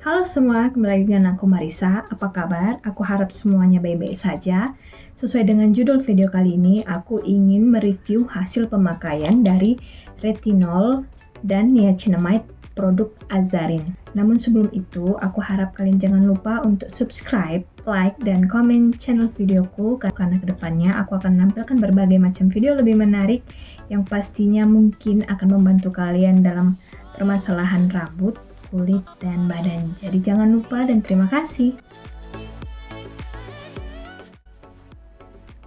Halo semua, kembali lagi dengan aku Marisa. Apa kabar? Aku harap semuanya baik-baik saja. Sesuai dengan judul video kali ini, aku ingin mereview hasil pemakaian dari retinol dan niacinamide produk Azarin. Namun sebelum itu, aku harap kalian jangan lupa untuk subscribe, like, dan komen channel videoku karena kedepannya aku akan menampilkan berbagai macam video lebih menarik yang pastinya mungkin akan membantu kalian dalam permasalahan rambut, kulit, dan badan. Jadi jangan lupa dan terima kasih.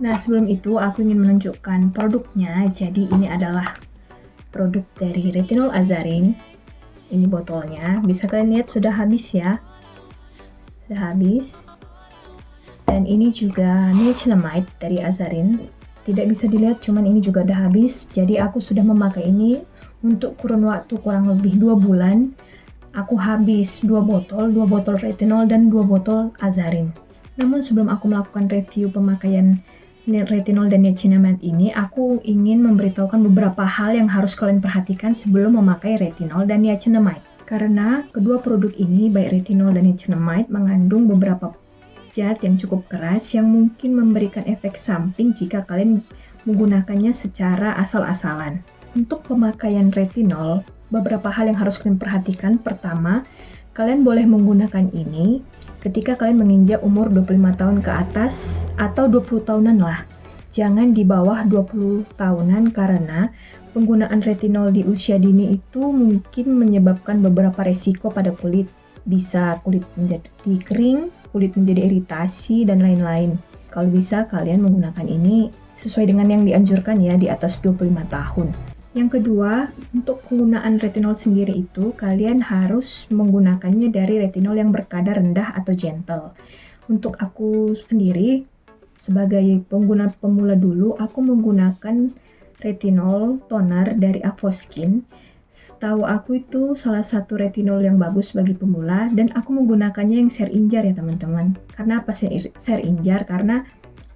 Nah, sebelum itu aku ingin menunjukkan produknya. Jadi ini adalah produk dari retinol Azarin. Ini botolnya. Bisa kalian lihat sudah habis ya. Sudah habis. Dan ini juga niacinamide dari Azarin. Tidak bisa dilihat, cuman ini juga udah habis. Jadi aku sudah memakai ini untuk kurun waktu kurang lebih 2 bulan. Aku habis 2 botol retinol dan 2 botol Azarin. Namun sebelum aku melakukan review pemakaian retinol dan niacinamide ini, aku ingin memberitahukan beberapa hal yang harus kalian perhatikan sebelum memakai retinol dan niacinamide. Karena kedua produk ini, baik retinol dan niacinamide, mengandung beberapa zat yang cukup keras yang mungkin memberikan efek samping jika kalian menggunakannya secara asal-asalan. Untuk pemakaian retinol, beberapa hal yang harus kalian perhatikan. Pertama, kalian boleh menggunakan ini ketika kalian menginjak umur 25 tahun ke atas atau 20 tahunan lah. Jangan di bawah 20 tahunan karena penggunaan retinol di usia dini itu mungkin menyebabkan beberapa resiko pada kulit. Bisa kulit menjadi kering, kulit menjadi iritasi, dan lain-lain. Kalau bisa kalian menggunakan ini sesuai dengan yang dianjurkan ya, di atas 25 tahun. Yang kedua, untuk penggunaan retinol sendiri itu, kalian harus menggunakannya dari retinol yang berkadar rendah atau gentle. Untuk aku sendiri, sebagai pengguna pemula dulu, aku menggunakan retinol toner dari Avoskin. Setahu aku itu salah satu retinol yang bagus bagi pemula, dan aku menggunakannya yang share injar ya teman-teman. Karena apa share injar? Karena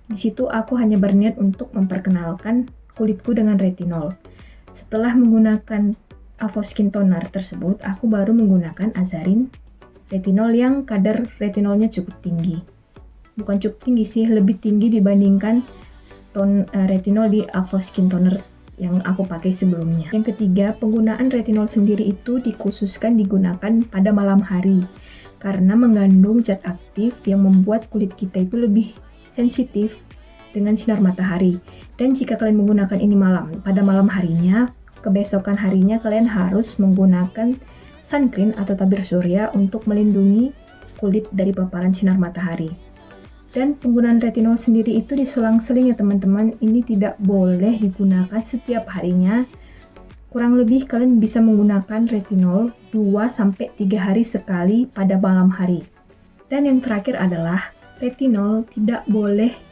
di situ aku hanya berniat untuk memperkenalkan kulitku dengan retinol. Setelah menggunakan Avoskin toner tersebut, aku baru menggunakan Azarin retinol yang kadar retinolnya cukup tinggi. Bukan cukup tinggi sih, lebih tinggi dibandingkan retinol di Avoskin toner yang aku pakai sebelumnya. Yang ketiga, penggunaan retinol sendiri itu dikhususkan digunakan pada malam hari karena mengandung zat aktif yang membuat kulit kita itu lebih sensitif dengan sinar matahari. Dan jika kalian menggunakan ini pada malam harinya, kebesokan harinya kalian harus menggunakan sunscreen atau tabir surya untuk melindungi kulit dari paparan sinar matahari. Dan penggunaan retinol sendiri itu diselang-seling ya teman-teman. Ini tidak boleh digunakan setiap harinya. Kurang lebih kalian bisa menggunakan retinol 2-3 hari sekali pada malam hari. Dan yang terakhir adalah retinol tidak boleh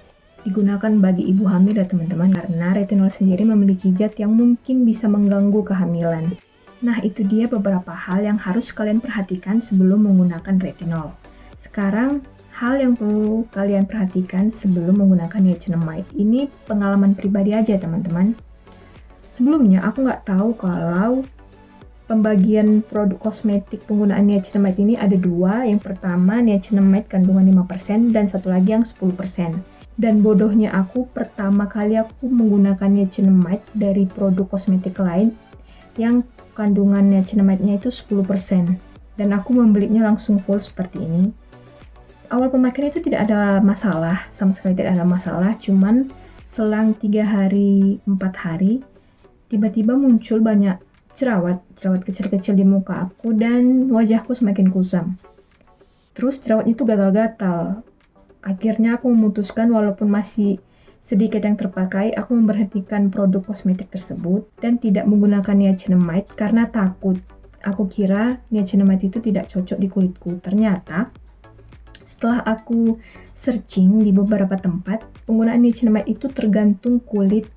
digunakan bagi ibu hamil ya teman-teman, karena retinol sendiri memiliki zat yang mungkin bisa mengganggu kehamilan. Nah, itu dia beberapa hal yang harus kalian perhatikan sebelum menggunakan retinol. Sekarang, hal yang perlu kalian perhatikan sebelum menggunakan niacinamide. Ini pengalaman pribadi aja teman-teman. Sebelumnya, aku nggak tahu kalau pembagian produk kosmetik penggunaan niacinamide ini ada dua. Yang pertama, niacinamide kandungan 5% dan satu lagi yang 10%. Dan bodohnya aku, pertama kali aku menggunakan niacinamide dari produk kosmetik lain yang kandungan niacinamide-nya itu 10%. Dan aku membelinya langsung full seperti ini. Awal pemakaian itu tidak ada masalah, sama sekali tidak ada masalah. Cuman selang 3 hari, 4 hari, tiba-tiba muncul banyak jerawat kecil-kecil di muka aku dan wajahku semakin kusam. Terus jerawatnya itu gatal-gatal. Akhirnya aku memutuskan walaupun masih sedikit yang terpakai, aku memberhentikan produk kosmetik tersebut dan tidak menggunakan niacinamide karena takut. Aku kira niacinamide itu tidak cocok di kulitku. Ternyata setelah aku searching di beberapa tempat, penggunaan niacinamide itu tergantung kulit.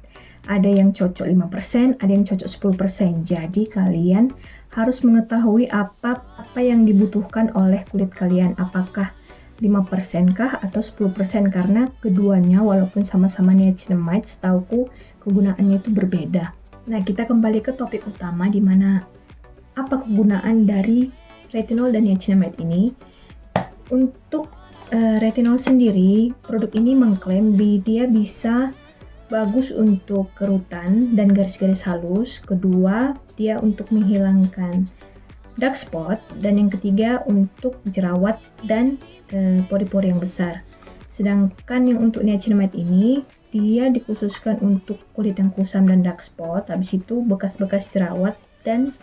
Ada yang cocok 5%, ada yang cocok 10%. Jadi kalian harus mengetahui apa yang dibutuhkan oleh kulit kalian. Apakah 5% kah atau 10%, karena keduanya walaupun sama-sama niacinamide, setauku kegunaannya itu berbeda. Nah, kita kembali ke topik utama di mana apa kegunaan dari retinol dan niacinamide ini. Untuk retinol sendiri, produk ini mengklaim dia bisa bagus untuk kerutan dan garis-garis halus. Kedua, dia untuk menghilangkan dark spot. Dan yang ketiga, untuk jerawat dan pori-pori yang besar. Sedangkan yang untuk niacinamide ini, dia dikhususkan untuk kulit yang kusam dan dark spot. Habis itu bekas-bekas jerawat dan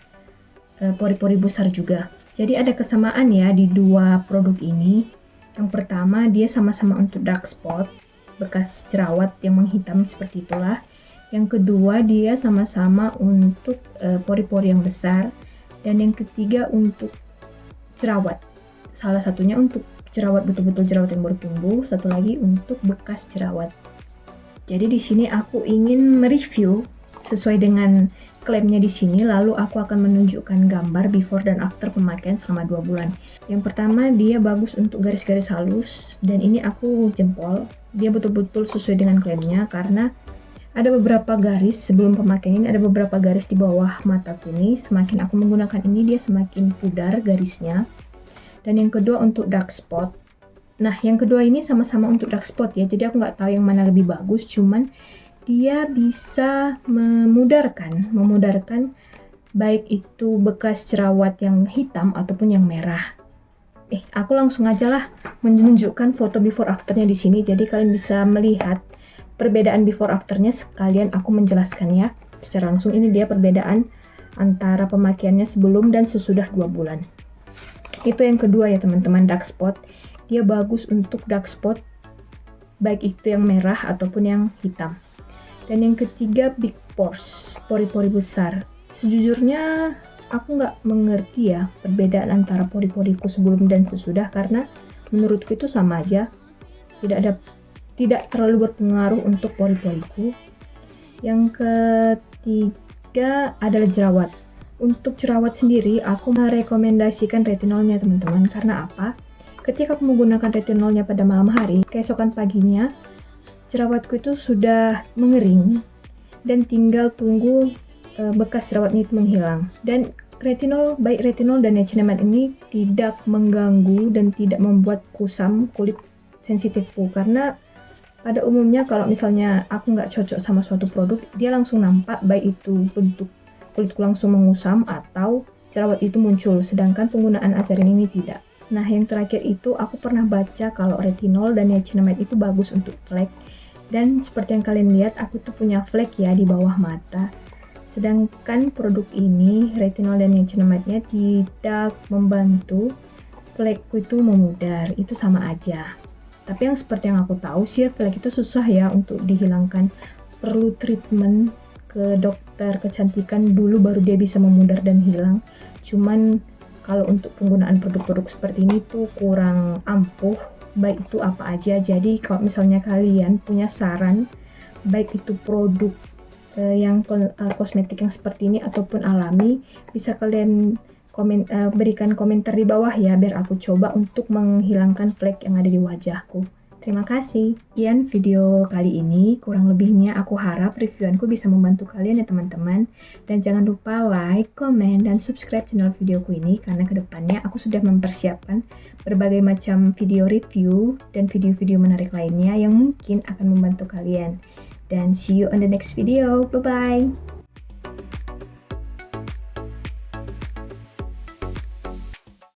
pori-pori besar juga. Jadi ada kesamaan ya di dua produk ini. Yang pertama, dia sama-sama untuk dark spot, bekas jerawat yang menghitam seperti itulah. Yang kedua, dia sama-sama untuk pori-pori yang besar. Dan yang ketiga untuk jerawat. Salah satunya untuk jerawat betul-betul jerawat yang baru tumbuh, satu lagi untuk bekas jerawat. Jadi di sini aku ingin mereview sesuai dengan klaimnya di sini, lalu aku akan menunjukkan gambar before dan after pemakaian selama 2 bulan. Yang pertama, dia bagus untuk garis-garis halus, dan ini aku jempol. Dia betul-betul sesuai dengan klaimnya karena ada beberapa garis sebelum pemakaian ini, ada beberapa garis di bawah mataku ini. Semakin aku menggunakan ini, dia semakin pudar garisnya. Dan yang kedua untuk dark spot. Nah, yang kedua ini sama-sama untuk dark spot ya, jadi aku nggak tahu yang mana lebih bagus, cuman dia bisa memudarkan baik itu bekas jerawat yang hitam ataupun yang merah. Aku langsung aja lah menunjukkan foto before afternya di sini, jadi kalian bisa melihat perbedaan before afternya, sekalian aku menjelaskannya secara langsung. Ini dia perbedaan antara pemakaiannya sebelum dan sesudah 2 bulan. Itu yang kedua ya teman-teman, dark spot. Dia bagus untuk dark spot, baik itu yang merah ataupun yang hitam. Dan yang ketiga, big pores, pori-pori besar. Sejujurnya aku nggak mengerti ya perbedaan antara pori-poriku sebelum dan sesudah, karena menurutku itu sama aja, tidak terlalu berpengaruh untuk pori-poriku. Yang ketiga adalah jerawat. Untuk jerawat sendiri, aku merekomendasikan retinolnya teman-teman. Karena apa? Ketika aku menggunakan retinolnya pada malam hari, keesokan paginya jerawatku itu sudah mengering dan tinggal tunggu bekas jerawatnya itu menghilang. Dan baik retinol dan niacinamide ini tidak mengganggu dan tidak membuat kusam kulit sensitifku, karena pada umumnya kalau misalnya aku nggak cocok sama suatu produk, dia langsung nampak, baik itu bentuk kulitku langsung mengusam atau jerawat itu muncul, sedangkan penggunaan Azarin ini tidak. Nah, yang terakhir itu aku pernah baca kalau retinol dan niacinamide itu bagus untuk flek. Dan seperti yang kalian lihat, aku tuh punya flek ya di bawah mata. Sedangkan produk ini, retinol dan niacinamide-nya tidak membantu flekku itu memudar. Itu sama aja. Tapi yang seperti yang aku tahu sih, flek itu susah ya untuk dihilangkan. Perlu treatment ke dokter kecantikan dulu baru dia bisa memudar dan hilang. Cuman kalau untuk penggunaan produk-produk seperti ini tuh kurang ampuh, baik itu apa aja. Jadi kalau misalnya kalian punya saran, baik itu produk yang kosmetik yang seperti ini ataupun alami, bisa kalian berikan komentar di bawah ya, biar aku coba untuk menghilangkan flek yang ada di wajahku. Terima kasih. Sekian video kali ini, kurang lebihnya aku harap reviewanku bisa membantu kalian ya teman-teman. Dan jangan lupa like, komen, dan subscribe channel videoku ini, karena kedepannya aku sudah mempersiapkan berbagai macam video review dan video-video menarik lainnya yang mungkin akan membantu kalian. Dan see you on the next video. Bye-bye!